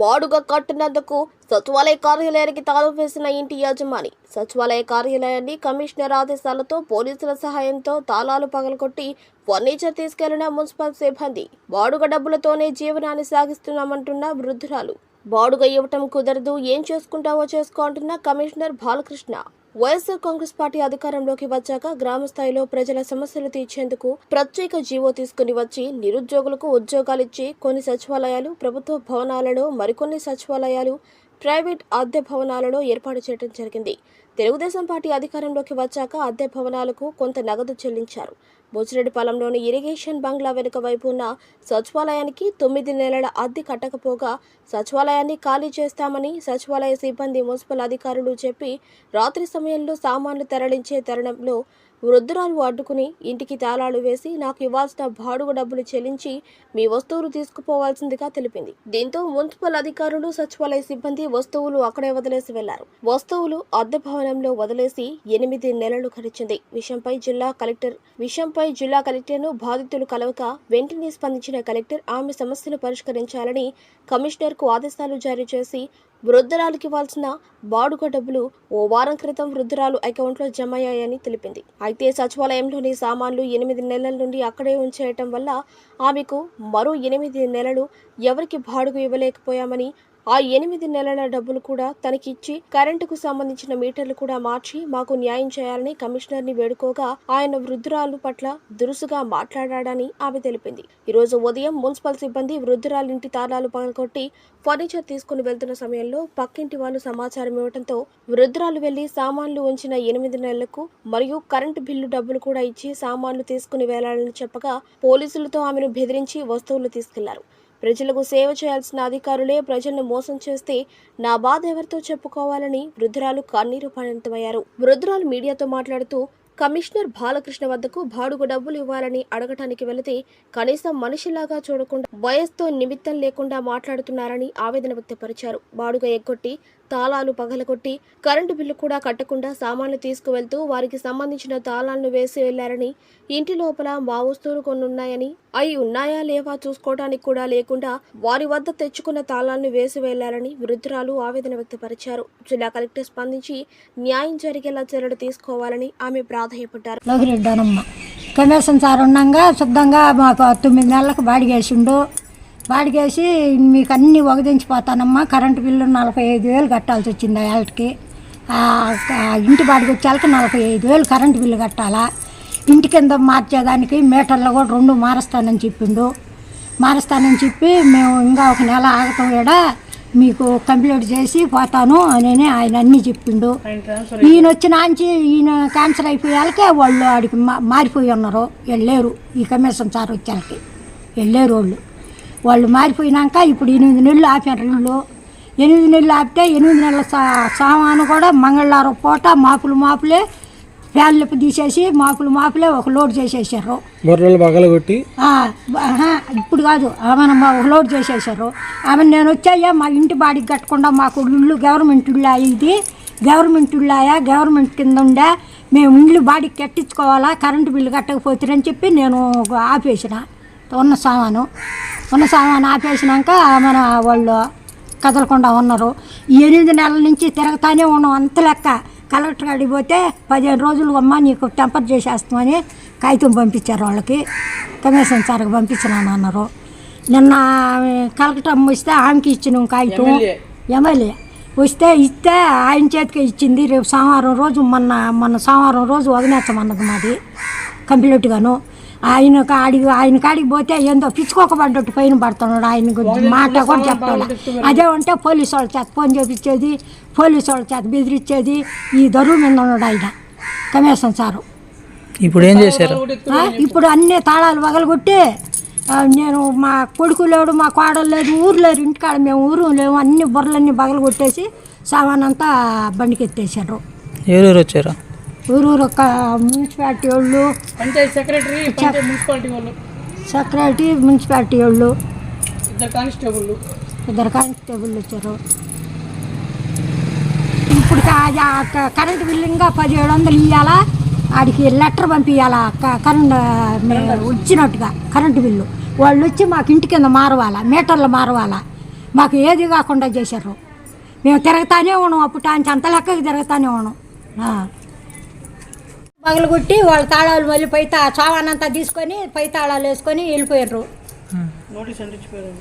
బాడుగ కట్టినందుకు సచివాలయ కార్యాలయానికి తాళం వేసిన ఇంటి యజమాని. సచివాలయ కార్యాలయాన్ని కమిషనర్ ఆదేశాలతో పోలీసుల సహాయంతో తాళాలు పగలగొట్టి ఫర్నిచర్ తీసుకెళ్లిన మున్సిపల్ సిబ్బంది. బాడుగ డబ్బులతోనే జీవనాన్ని సాగిస్తున్నామంటున్న వృద్ధురాలు. బాడుగ ఇవ్వటం కుదరదు, ఏం చేసుకుంటావో చేసుకో అంటున్న కమిషనర్ బాలకృష్ణ. వైఎస్ఆర్ కాంగ్రెస్ పార్టీ అధికారంలోకి వచ్చాక గ్రామ స్థాయిలో ప్రజల సమస్యలు తీర్చేందుకు ప్రత్యేక జీవో తీసుకుని వచ్చి నిరుద్యోగులకు ఉద్యోగాలిచ్చి కొన్ని సచివాలయాలు ప్రభుత్వ భవనాలలో, మరికొన్ని సచివాలయాలు ప్రైవేట్ అద్దె భవనాలలో ఏర్పాటు చేయడం జరిగింది. తెలుగుదేశం పార్టీ అధికారంలోకి వచ్చాక అద్దె భవనాలకు కొంత నగదు చెల్లించారు. బొచ్చిరెడ్డిపాలెంలోని ఇరిగేషన్ బంగ్లా వెనుక వైపు ఉన్న సచివాలయానికి 9 నెలల అద్దె కట్టకపోగా సచివాలయాన్ని ఖాళీ చేస్తామని సచివాలయ సిబ్బంది మున్సిపల్ అధికారులు చెప్పి రాత్రి సమయంలో సామాన్లు తరలించే తరుణంలో వృద్ధురాలు అడ్డుకుని ఇంటికి తాళాలు వేసి నాకు ఇవ్వాల్సిన బాడుగ డబ్బులు చెల్లించి మీ వస్తువులు తీసుకుపోవాల్సిందిగా తెలిపింది. దీంతో మున్సిపల్ అధికారులు సచివాలయ సిబ్బంది వస్తువులు అక్కడే వదిలేసి వెళ్లారు. వస్తువులు అద్దె భవనంలో వదిలేసి 8 నెలలు గడిచింది. విషయంపై జిల్లా కలెక్టర్ను బాధితులు కలవక వెంటనే స్పందించిన కలెక్టర్ ఆమె సమస్యలు పరిష్కరించాలని కమిషనర్ కు ఆదేశాలు జారీ చేసి వృద్ధురాలికి ఇవ్వాల్సిన బాడుగ డబ్బులు ఓ వారం క్రితం వృద్ధురాలు అకౌంట్లో జమ అయ్యాయని తెలిపింది. అయితే సచివాలయంలోని సామాన్లు 8 నెలల నుండి అక్కడే ఉంచేయటం వల్ల ఆమెకు మరో 8 నెలలు ఎవరికి బాడుగ ఇవ్వలేకపోయామని, ఆ 8 నెలల డబ్బులు కూడా తనకిచ్చి కరెంటుకు సంబంధించిన మీటర్లు కూడా మార్చి మాకు న్యాయం చేయాలని కమిషనర్ ని వేడుకోగా ఆయన వృద్ధురాలు పట్ల దురుసుగా మాట్లాడాడని ఆమె తెలిపింది. ఈ రోజు ఉదయం మున్సిపల్ సిబ్బంది వృద్ధురాలింటి తాళాలు పగలగొట్టి ఫర్నిచర్ తీసుకుని వెళ్తున్న సమయంలో పక్కింటి వాళ్ళు సమాచారం ఇవ్వడంతో వృద్ధురాలు వెళ్లి సామాన్లు ఉంచిన 8 నెలలకు మరియు కరెంటు బిల్లు డబ్బులు కూడా ఇచ్చి సామాన్లు తీసుకుని వెళ్లాలని చెప్పగా పోలీసులతో ఆమెను బెదిరించి వస్తువులు తీసుకెళ్లారు. ప్రజలకు సేవ చేయాల్సిన అధికారులే ప్రజలను మోసం చేస్తే నా బాధ ఎవరితో చెప్పుకోవాలని వృద్ధురాలు కన్నీరు పర్యంతమయ్యారు. వృద్ధురాలు మీడియాతో మాట్లాడుతూ కమిషనర్ బాలకృష్ణ వద్దకు బాడుగ డబ్బులు ఇవ్వాలని అడగటానికి వెళితే కనీసం మనిషిలాగా చూడకుండా వయస్సుతో నిమిత్తం లేకుండా మాట్లాడుతున్నారని ఆవేదన వ్యక్తపరిచారు. బాడుగ ఎగ్గొట్టి తాళాలు పగలగొట్టి కరెంటు బిల్లు కూడా కట్టకుండా సామాన్లు తీసుకువెళ్తూ వారికి సంబంధించిన తాళాలను వేసి వెళ్లారని, ఇంటి లోపల మా వస్తువులు కొన్ని ఉన్నాయని అవి ఉన్నాయా లేవా చూసుకోవడానికి కూడా లేకుండా వారి వద్ద తెచ్చుకున్న తాళాలను వేసి వెళ్లారని వృద్ధురాలు ఆవేదన వ్యక్తపరిచారు. జిల్లా కలెక్టర్ స్పందించి న్యాయం జరిగేలా చర్యలు తీసుకోవాలని ఆమె ప్రాధాయపడ్డారు. కమిషన్ సార్ ఉండగా శుద్ధంగా మాకు 9 నెలలకు బాడిగేసిండు. బాడిగేసి మీకు అన్నీ ఒకదించిపోతానమ్మా, కరెంటు బిల్లు 45,000 కట్టాల్సి వచ్చింది. ఏళ్ళకి ఇంటి బాడికి వచ్చేళ్ళకి 45,000 కరెంటు బిల్లు కట్టాలా. ఇంటి కింద మార్చేదానికి మీటర్లు కూడా 2 మారుస్తానని చెప్పిండు. మారుస్తానని చెప్పి మేము ఇంకా 1 నెల ఆగటం కూడా మీకు కంప్లీట్ చేసి పోతాను అని ఆయన అన్నీ చెప్పిండు. ఈయన వచ్చిన ఈయన క్యాన్సర్ అయిపోయాకే వాళ్ళు ఆడికి మారిపోయి ఉన్నారు. వెళ్ళలేరు, ఈ కమిషన్ సార్ వచ్చేళ్ళకి వెళ్ళలేరు. వాళ్ళు మారిపోయినాక ఇప్పుడు 8 నెలలు ఆపారు. 8 నెలలు ఆపితే 8 నెలల సామాను కూడా మంగళవారం పూట మాపులే ఫ్యాన్లు తీసేసి మాపులే ఒక లోడ్ చేసేసారు. పగలగొట్టి ఇప్పుడు కాదు, ఆమెను ఒక లోడ్ చేసేసారు. ఆమె నేను వచ్చాయా మా ఇంటి బాడికి కట్టకుండా మాకు ఇల్లు గవర్నమెంట్ ఇల్లు, ఇది గవర్నమెంట్ ఇల్లాయా, గవర్నమెంట్ కింద ఉండే మేము ఇల్లు బాడికి కట్టించుకోవాలా, కరెంటు బిల్లు కట్టకపోతారని చెప్పి నేను ఆపేసిన. ఉన్న సామాను ఆపేసినాక మన వాళ్ళు కదలకుండా ఉన్నారు. 8 నెలల నుంచి తిరగతానే ఉన్నాం. అంత లెక్క కలెక్టర్ కాడికి పోతే 15 రోజులు అమ్మ నీకు టెంపర్ చేసేస్తామని కాగితం పంపించారు. వాళ్ళకి కమిషన్ సార్కి పంపించినాను అన్నారు. నిన్న కలెక్టర్ అమ్మ వస్తే ఆమెకి ఇచ్చిన కాగితం ఎమ్మెల్యే ఇస్తే ఆయన చేతికి ఇచ్చింది. రేపు సోమవారం రోజు మొన్న సోమవారం రోజు వదిలేస్తామన్నది మాది కంప్లీట్గాను. ఆయన కాడికి పోతే ఏందో పిచ్చుకోకబడ్డట్టు పైన పడుతున్నాడు. ఆయన మాట కూడా చెప్పాలి. అదే ఉంటే పోలీసు వాళ్ళ చేత ఫోన్ చేపించేది, పోలీసు వాళ్ళ చేత బెదిరించేది. ఈ దరువు మీద ఉన్నాడు ఆయన కమిషన్ సారు. ఇప్పుడు ఏం చేశారు? ఇప్పుడు అన్ని తాళాలు పగలగొట్టి నేను మా కొడుకు లేడు, మా కోడలు లేదు, ఊరు లేరు, ఇంటికాడ మేము ఊరు లేవు, అన్ని బుర్రలన్నీ పగలగొట్టేసి సామానంతా బండికి ఎత్తేసారు. ఎవరెవరు వచ్చారు? ఊరు మున్సిపాలిటీ వాళ్ళు, సెక్రటరీ మున్సిపాలిటీ వాళ్ళు, 2 కానిస్టేబుల్ వచ్చారు. ఇప్పుడు కరెంటు బిల్లు ఇంకా 1700 ఇవ్వాలా, ఆడికి లెటర్ పంపించాలా కరెంట్ వచ్చినట్టుగా కరెంటు బిల్లు. వాళ్ళు వచ్చి మాకు ఇంటి కింద మారవాలా, మీటర్లు మారవాలా. మాకు ఏది కాకుండా చేశారు. మేము తిరగతానే ఉన్నాం, అప్పుడు ఆయన అంత లెక్కకి తిరగతానే ఉన్నాం. పగలు కొట్టి వాళ్ళ తాళాలు మళ్ళీ సామానంతా తీసుకొని పై తాళాలు వేసుకొని వెళ్ళిపోయారు. నోటీస్ అంటించిపోయారు.